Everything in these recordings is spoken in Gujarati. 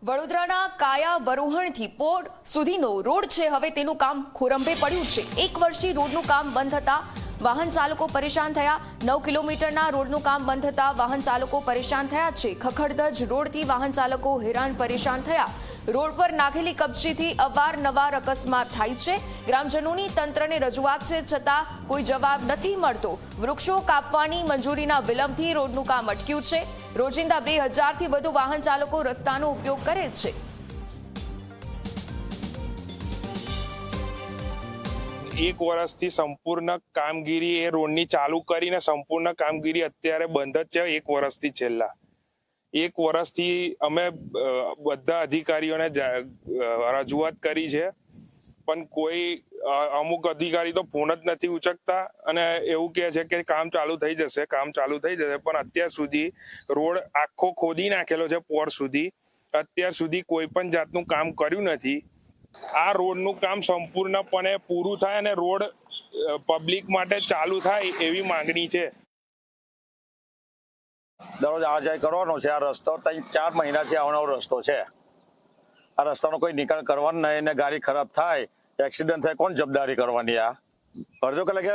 વડોદરાના કાયા વરોહણથી પોર સુધીનો રોડ છે હવે તેનું કામ ખોરંભે પડ્યું છે। 1 વર્ષથી રોડનું કામ બંધ થતા વાહન ચાલકો પરેશાન થયા। 9 કિલોમીટરના રોડનું કામ બંધ થતા વાહન ચાલકો પરેશાન થયા છે। ખખડધજ રોડથી વાહન ચાલકો હેરાન પરેશાન થયા। રોડ પર નાખેલી કપચીથી અવારનવાર અકસ્માત થાય છે। ગ્રામજનોની તંત્રને રજૂઆત છે છતાં કોઈ જવાબ નથી મળતો। વૃક્ષો કાપવાની મંજૂરીના વિલંબથી રોડનું કામ અટક્યું છે। રોજિંદા 2000થી વધુ વાહન ચાલકો રસ્તાનો ઉપયોગ કરે છે। एक वर्षથી સંપૂર્ણ કામગીરી એ રોડની ચાલુ કરીને સંપૂર્ણ કામગીરી અત્યારે બંધ જ છે। 1 વર્ષથી છેલ્લા 1 વર્ષથી અમે બધા અધિકારીઓને રજૂઆત કરી છે, પણ કોઈ અમુક અધિકારી તો ફોન જ નથી ઉચકતા અને એવું કહે છે કે કામ ચાલુ થઈ જશે, પણ અત્યાર સુધી રોડ આખો ખોદી નાખેલો છે પોર સુધી, અત્યાર સુધી કોઈ પણ જાતનું કામ કર્યું નથી। આ રોડનું કામ સંપૂર્ણપણે પૂરું થાય અને રોડ પબ્લિક માટે ચાલુ થાય એવી માંગણી છે। દરરોજ આ જાય કરવાનો છે। આ રસ્તો 4 મહિનાથી આવવાનો રસ્તો છે। આ રસ્તાનો કોઈ નિકાલ કરવાનો નહીં ને ગાડી ખરાબ થાય, એક્સિડન્ટ થાય, કોણ જવાબદારી કરવાની? આ અડધો કલાક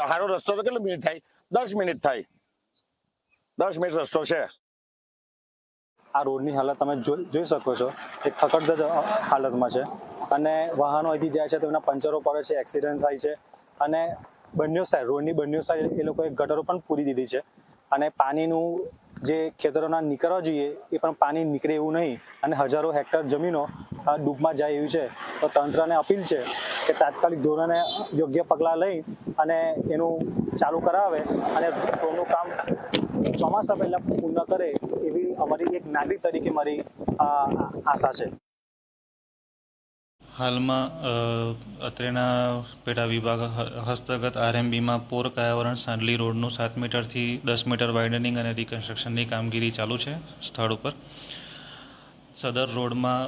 સારો રસ્તો તો કેટલી મિનિટ થાય? 10 મિનિટ થાય। 10 મિનિટ રસ્તો છે। આ રોડની હાલત તમે જોઈ શકો છો, એક ખખડધજ હાલતમાં છે અને વાહનો અહીંથી જાય છે તો એના પંચરો પડે છે, એક્સિડન્ટ થાય છે અને બંને સાઈડ રોડની બંને સાઈડ એ લોકોએ ગટરો પણ પૂરી દીધી છે અને પાણીનું જે ખેતરોના નીકળવા જોઈએ એ પણ પાણી નીકળે એવું નહીં અને હજારો હેક્ટર જમીનો ડૂબમાં જાય એવી છે। તો તંત્રને અપીલ છે કે તાત્કાલિક ધોરણે યોગ્ય પગલાં લઈ અને એનું ચાલુ કરાવે અને રોડનું કામ ચોમાસા પહેલા પૂર્ણ કરે એવી અમારી એક નાગરિક તરીકે મારી આશા છે। હાલમાં અત્રેના પેટા વિભાગ હસ્તગત આરએમબીમાં પોર કાયાવરણ સાંડલી રોડનું 7 મીટરથી 10 મીટર વાઇડનિંગ અને રિકન્સ્ટ્રક્શનની કામગીરી ચાલુ છે સ્થળ ઉપર। સદર રોડમાં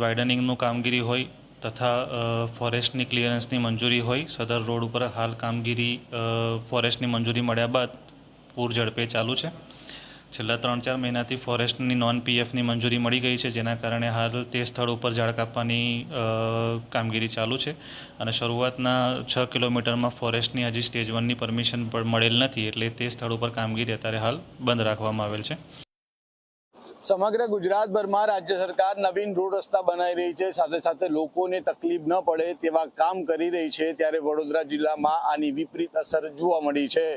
વાઇડનિંગનું કામગીરી હોય તથા ફોરેસ્ટની ક્લિયરન્સની મંજૂરી હોય। સદર રોડ ઉપર હાલ કામગીરી ફોરેસ્ટની મંજૂરી મળ્યા બાદ પૂર ઝડપે ચાલુ છે। છેલ્લા 3-4 મહિનાથી ફોરેસ્ટની નોન પીએફની મંજૂરી મળી ગઈ છે, જેના કારણે હાલ તે સ્થળ ઉપર ઝાડ કાપવાની કામગીરી ચાલુ છે અને શરૂઆતના 6 કિલોમીટરમાં ફોરેસ્ટની હજી સ્ટેજ 1ની પરમિશન પણ મળેલ નથી, એટલે તે સ્થળ ઉપર કામગીરી અત્યારે હાલ બંધ રાખવામાં આવેલ છે। સમગ્ર ગુજરાતભરમાં રાજ્ય સરકાર નવીન રોડ રસ્તા બનાવી રહી છે, સાથે સાથે લોકોને તકલીફ ન પડે તેવા કામ કરી રહી છે, ત્યારે વડોદરા જિલ્લામાં આની વિપરીત અસર જોવા મળી છે।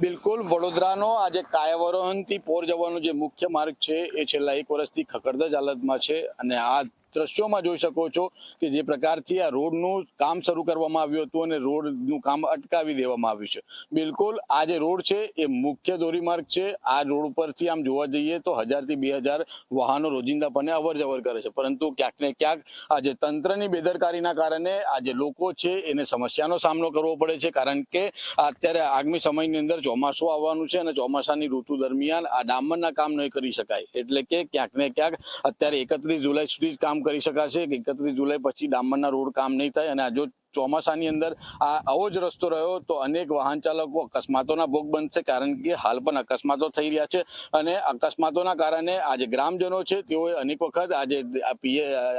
બિલકુલ વડોદરાનો આજે કાયાવરોહણથી પોર જવાનો જે મુખ્ય માર્ગ છે એ છેલ્લા 1 વર્ષથી ખખડધજ હાલતમાં છે અને આ દ્રશ્યોમાં જોઈ શકો છો કે જે પ્રકારથી આ રોડનું કામ શરૂ કરવામાં આવ્યું હતું અને રોડનું કામ અટકાવી દેવામાં આવ્યું છે। બિલકુલ આ જે રોડ છે એ મુખ્ય ધોરીમાર્ગ છે। આ રોડ ઉપરથી આમ જોવા જઈએ તો 1000થી 2000 વાહનો રોજિંદાપણે અવર જવર કરે છે, પરંતુ ક્યાંક ને ક્યાંક આજે તંત્રની બેદરકારીના કારણે આજે લોકો છે એને સમસ્યાનો સામનો કરવો પડે છે, કારણ કે અત્યારે આગામી સમયની અંદર ચોમાસું આવવાનું છે અને ચોમાસાની ઋતુ દરમિયાન આ ડામરના કામ નહીં કરી શકાય, એટલે કે ક્યાંક ને ક્યાંક અત્યારે 31 જુલાઈ સુધી જ કામ કરી શકાશે। 31 જુલાઈ પછી ડામરના રોડ કામ નહીં થાય અને આ જો ચોમાસાની અંદર આ આવો જ રસ્તો રહ્યો તો અનેક વાહન ચાલકો અકસ્માતોના ભોગ બનશે, કારણ કે હાલ પણ અકસ્માતો થઈ રહ્યા છે અને અકસ્માતોના કારણે આજે ગ્રામજનો છે તેઓએ અનેક વખત આજે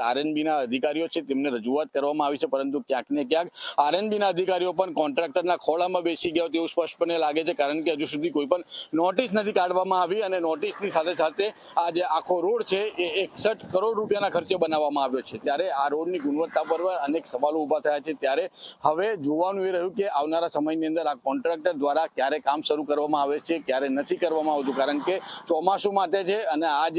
આરએનબીના અધિકારીઓ છે તેમને રજૂઆત કરવામાં આવી છે, પરંતુ ક્યાંક ને ક્યાંક આરએનબીના અધિકારીઓ પણ કોન્ટ્રાક્ટરના ખોળામાં બેસી ગયા તેવું સ્પષ્ટપણે લાગે છે, કારણ કે હજુ સુધી કોઈ પણ નોટિસ નથી કાઢવામાં આવી અને નોટિસની સાથે સાથે આ જે આખો રોડ છે એ 61 કરોડ રૂપિયાના ખર્ચે બનાવવામાં આવ્યો છે। ત્યારે આ રોડની ગુણવત્તા પર અનેક સવાલો ઊભા થયા છે। ત્યારે હવે જોવાનું એ રહ્યું કે આવનારા સમયની અંદર આ કોન્ટ્રાક્ટર દ્વારા ક્યારે કામ શરૂ કરવામાં આવે છે, ક્યારે નથી કરવામાં આવતું, કારણ કે ચોમાસું માટે છે અને આ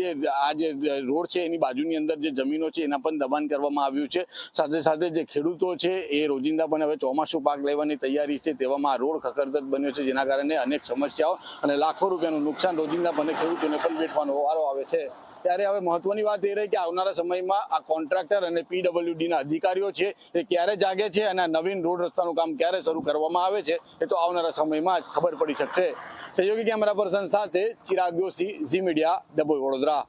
જે રોડ છે એની બાજુની અંદર જે જમીનો છે એના પણ દબાણ કરવામાં આવ્યું છે। સાથે સાથે જે ખેડૂતો છે એ રોજિંદા પણ હવે ચોમાસું પાક લેવાની તૈયારી છે, તેવામાં આ રોડ ખખડધજ બન્યો છે, જેના કારણે અનેક સમસ્યાઓ અને લાખો રૂપિયાનું નુકસાન રોજિંદા પણ ખેડૂતોને પણ વેઠવાનો વારો આવે છે। ત્યારે હવે મહત્વની વાત એ રહી કે આવનારા સમયમાં આ કોન્ટ્રાક્ટર અને પીડબ્લ્યુડીના અધિકારીઓ છે એ ક્યારે જાગે છે અને આ નવીન રોડ રસ્તાનું કામ ક્યારે શરૂ કરવામાં આવે છે એ તો આવનારા સમયમાં જ ખબર પડી શકશે। સહયોગી કેમેરા પર્સન સાથે ચિરાગ જોશી, ઝી મીડિયા, ડભોઈ, વડોદરા।